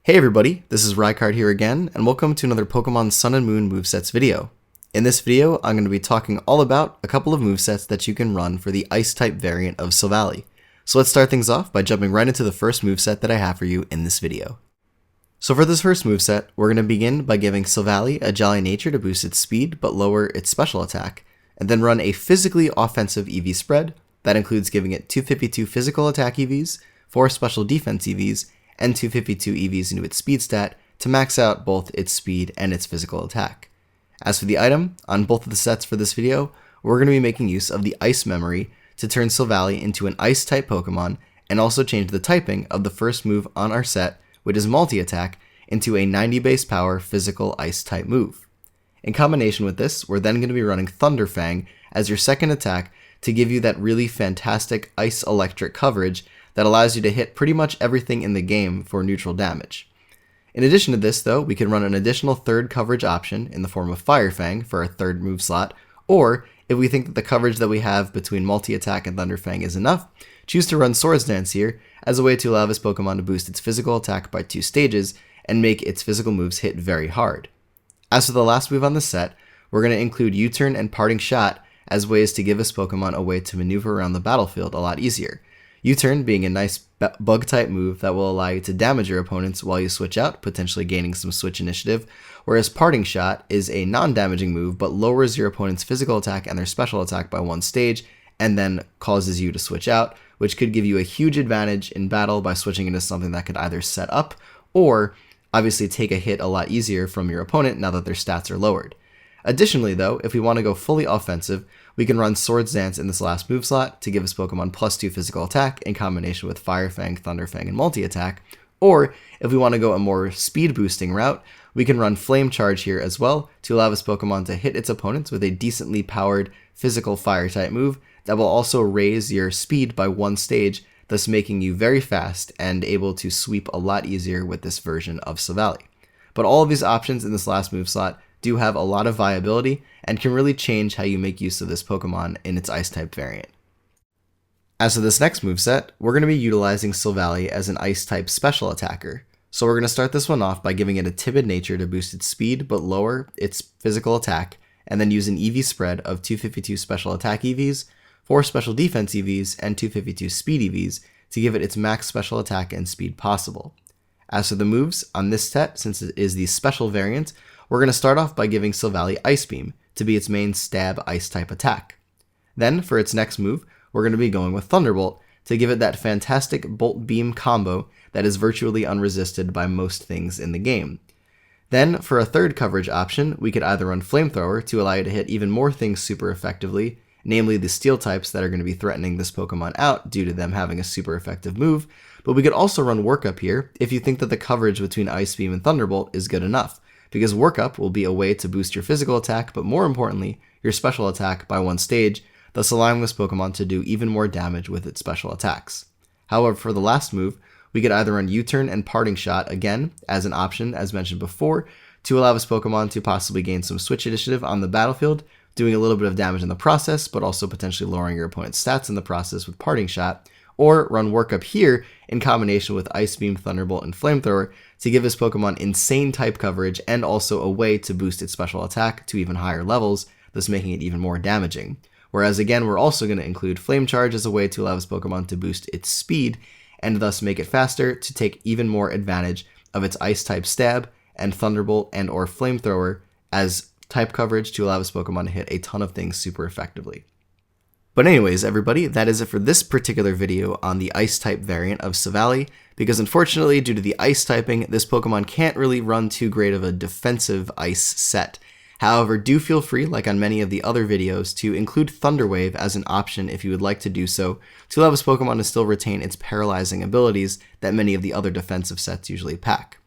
Hey everybody, this is Rykard here again, and welcome to another Pokemon Sun and Moon Movesets video. In this video, I'm going to be talking all about a couple of movesets that you can run for the Ice-type variant of Silvally. So let's start things off by jumping right into the first moveset that I have for you in this video. So for this first moveset, we're going to begin by giving Silvally a Jolly Nature to boost its speed but lower its special attack, and then run a physically offensive EV spread that includes giving it 252 physical attack EVs, 4 special defense EVs, and 252 EVs into its speed stat to max out both its speed and its physical attack. As for the item, on both of the sets for this video, we're going to be making use of the Ice Memory to turn Silvally into an Ice-type Pokemon and also change the typing of the first move on our set, which is Multi-Attack, into a 90 base power physical Ice-type move. In combination with this, we're then going to be running Thunder Fang as your second attack to give you that really fantastic Ice-Electric coverage that allows you to hit pretty much everything in the game for neutral damage. In addition to this though, we can run an additional third coverage option in the form of Fire Fang for our third move slot, or if we think that the coverage that we have between Multi-Attack and Thunder Fang is enough, choose to run Swords Dance here as a way to allow this Pokemon to boost its physical attack by 2 stages and make its physical moves hit very hard. As for the last move on the set, we're going to include U-Turn and Parting Shot as ways to give this Pokemon a way to maneuver around the battlefield a lot easier. U-Turn being a nice bug-type move that will allow you to damage your opponents while you switch out, potentially gaining some switch initiative, whereas Parting Shot is a non-damaging move but lowers your opponent's physical attack and their special attack by 1 stage, and then causes you to switch out, which could give you a huge advantage in battle by switching into something that could either set up, or obviously take a hit a lot easier from your opponent now that their stats are lowered. Additionally though, if we want to go fully offensive, we can run Swords Dance in this last move slot to give this Pokemon +2 physical attack in combination with Fire Fang, Thunder Fang, and Multi-Attack, or if we want to go a more speed boosting route, we can run Flame Charge here as well to allow this Pokemon to hit its opponents with a decently powered physical fire type move that will also raise your speed by 1 stage, thus making you very fast and able to sweep a lot easier with this version of Silvally. But all of these options in this last move slot do have a lot of viability and can really change how you make use of this Pokemon in its Ice-type variant. As for this next moveset, we're going to be utilizing Silvally as an Ice-type special attacker. So we're going to start this one off by giving it a Timid Nature to boost its speed but lower its physical attack, and then use an EV spread of 252 special attack EVs, 4 special defense EVs, and 252 speed EVs to give it its max special attack and speed possible. As for the moves, on this set, since it is the special variant, we're going to start off by giving Silvally Ice Beam to be its main stab Ice-type attack. Then, for its next move, we're going to be going with Thunderbolt to give it that fantastic Bolt Beam combo that is virtually unresisted by most things in the game. Then, for a third coverage option, we could either run Flamethrower to allow you to hit even more things super effectively, namely the Steel types that are going to be threatening this Pokemon out due to them having a super effective move, but we could also run Workup here if you think that the coverage between Ice Beam and Thunderbolt is good enough, because Workup will be a way to boost your physical attack, but more importantly, your special attack by 1 stage, thus allowing this Pokemon to do even more damage with its special attacks. However, for the last move, we could either run U-Turn and Parting Shot again as an option, as mentioned before, to allow this Pokemon to possibly gain some switch initiative on the battlefield, doing a little bit of damage in the process, but also potentially lowering your opponent's stats in the process with Parting Shot, or run Workup here in combination with Ice Beam, Thunderbolt, and Flamethrower to give this Pokemon insane type coverage and also a way to boost its special attack to even higher levels, thus making it even more damaging. Whereas again, we're also going to include Flame Charge as a way to allow this Pokemon to boost its speed and thus make it faster to take even more advantage of its Ice-type stab and Thunderbolt and or Flamethrower as type coverage to allow this Pokemon to hit a ton of things super effectively. But anyways, everybody, that is it for this particular video on the Ice-type variant of Silvally, because unfortunately, due to the Ice typing, this Pokemon can't really run too great of a defensive Ice set. However, do feel free, like on many of the other videos, to include Thunder Wave as an option if you would like to do so, to allow this Pokemon to still retain its paralyzing abilities that many of the other defensive sets usually pack.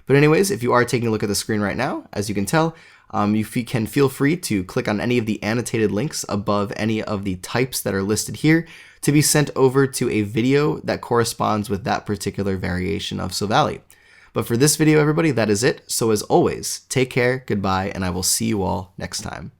But anyways, if you are taking a look at the screen right now, as you can tell, you can feel free to click on any of the annotated links above any of the types that are listed here to be sent over to a video that corresponds with that particular variation of Silvally. But for this video, everybody, that is it. So as always, take care, goodbye, and I will see you all next time.